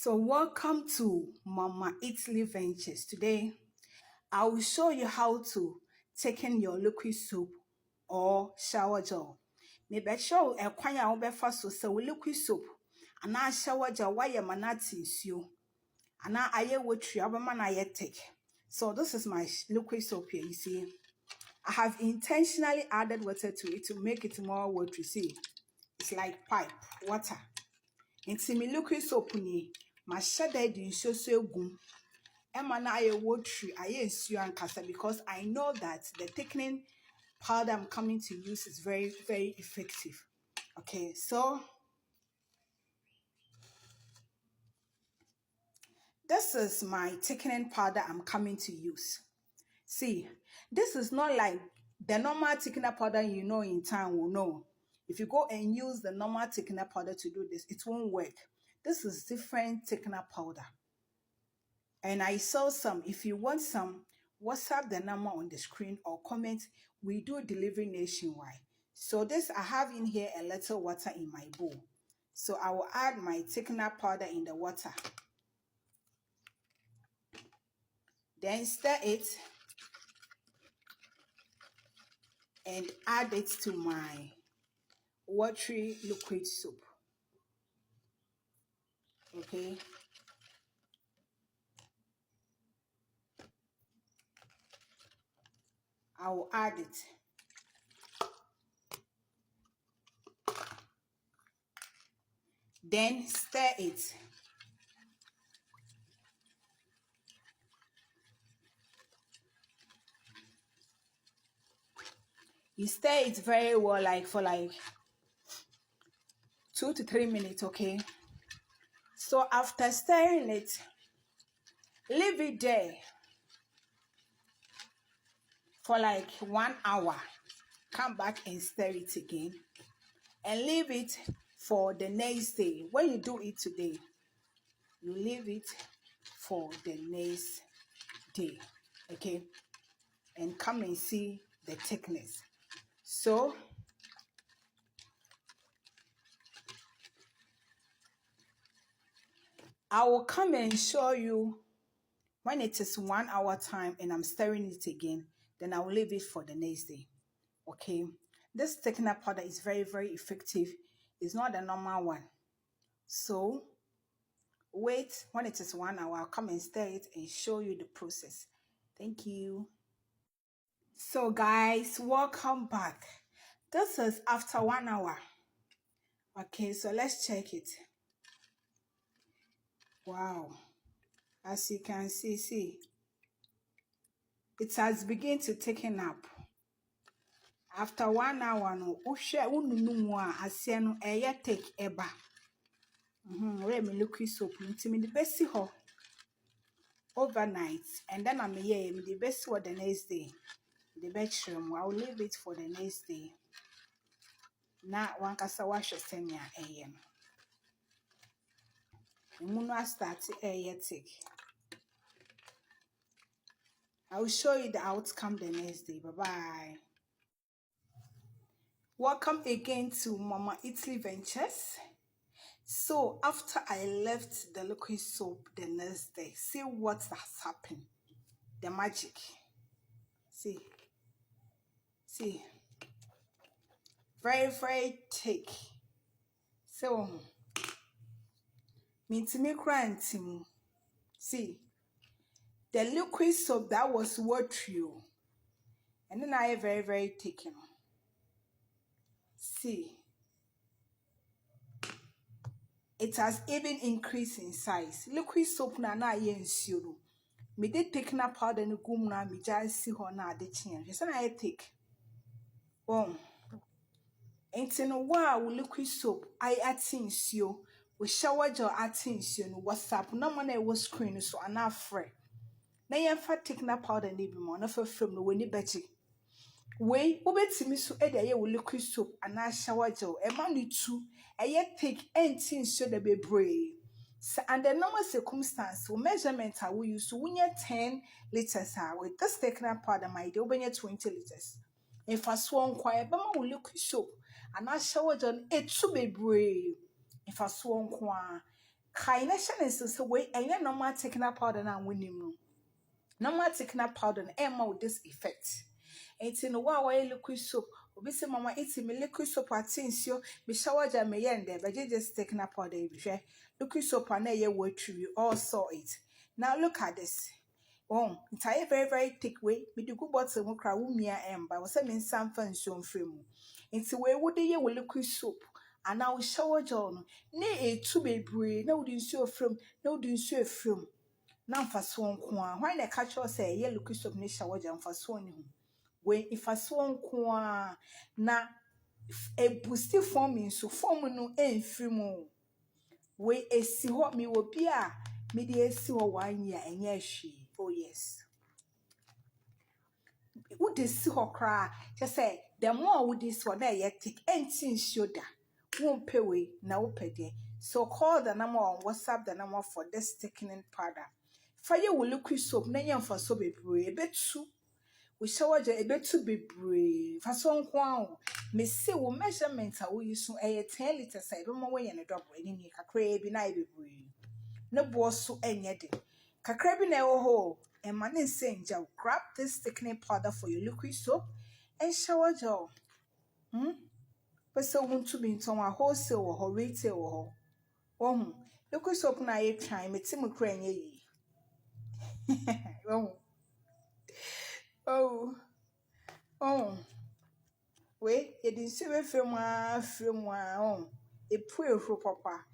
So welcome to Mama Italy Ventures. Today, I will show you how to take in your liquid soap or shower gel. Maybe show a kwanya obefa so liquid soap and I shower gel why your manati you and I watry abama na take. So this is my liquid soap here. You see, I have intentionally added water to it to make it more watery. See, it's like pipe water. Nti me liquid soap ni ma shada di nso so egum ema na aye watery aye nsuo ankasa because I know that the thickening powder I'm coming to use is very effective. Okay, so this is my thickening powder I'm coming to use. See, this is not like the normal thickener powder you know in town will know. If you go and use the normal thickener powder to do this, it won't work. This is different thickener powder. And I saw some. If you want some, WhatsApp the number on the screen or comment. We do delivery nationwide. So this, I have in here a little water in my bowl. So I will add my thickener powder in the water. Then stir it and add it to my watery liquid soap. Okay. I will add it. Then stir it. You stir it very well, like for like 2 to 3 minutes, okay? So after stirring it, leave it there for like 1 hour. Come back and stir it again and leave it for the next day. When you do it today, you leave it for the next day, okay? And come and see the thickness. So I will come and show you when it is 1 hour time and I'm stirring it again, then I will leave it for the next day. Okay, this thickener powder is very effective. It's not the normal one. So wait, when it is 1 hour, I'll come and stir it and show you the process. Thank you. So guys, welcome back. This is after 1 hour. Okay, so let's check it. Wow. As you can see, it has begun to thicken up. After 1 hour, no, ununu asia no eye take eba. Where me liquid soap nti me the best ho overnight, and then I'm here me the best for the next day. The bedroom, I will leave it for the next day. Na one kasa wash senya eye no. Imuno start eye take. I will show you the outcome the next day. Bye bye. Welcome again to Mama Italy Ventures. So after I left the liquid soap the next day, see what has happened. The magic. See, very thick. So, me crying. See, the liquid soap that was watery, and then I very thick. See, it has even increased in size. Liquid soap na yen suru. Me did thickener powder no gum na me just see her na de chin. Just na thick. Oh. Enti no wa liquid soap I atinsuo we shower gel atinsuo no WhatsApp na mo na e was screen so ana frɛ na yɛn fa thickener powder na bi mo na fa fam no we ni bechi we wobetimi so e de ye we liquid soap ana shower gel e ma no tu e thick entinsuo da bebree under normal circumstance we measurement a we use so we 10 liters with this thickener powder my dey we 20 liters. If I swan quiet, but my liquid soap and I shower done it to be brave. If I swan qua Kaination is so way and your normal taking a powder and winning room. Normal taking a powder and Emma with this effect. It's in a while liquid soap. Obisi mama eating me liquid soap at tinsio, be shower jam me yende, but you just taking a powder. Liquid soap and a word to you all saw it. Now look at this. Oh, it's a very, very thick way. Me do good bottle mo cry wumia ember. Was a mean some fun soon frame. It's a way would ye will liquid soap. And now shower John. Nay, a two be brave. No, didn't see a film. No, didn't see a film. Now for swan quan. Why the catch us say ye liquid soap ni shower John for swan him. When if a swan quan na a boosty forming so form no en free we a see what me will be a media see 1 year and yes she. Oh yes. Would this see her cry? Just say the more would this one there take anything shoulder. Won't pay way now pay day. So call the number on WhatsApp the number for this thickening powder. Fire will liquid soap, name for so be brave, a bit too. We shower a bit to be brave. For some quang, Miss say will measurement I will use a 10 liters. I don't know way and a drop in a crab in I be brave. No boss so any day. Kakrabi na ho and man saying Joe, grab this thickening powder for your liquid soap and shower gel. But so want to be in some wholesale or retail or liquid soap na ye try me Tim Crane ye. Oh, wait, it is a film, a poor papa.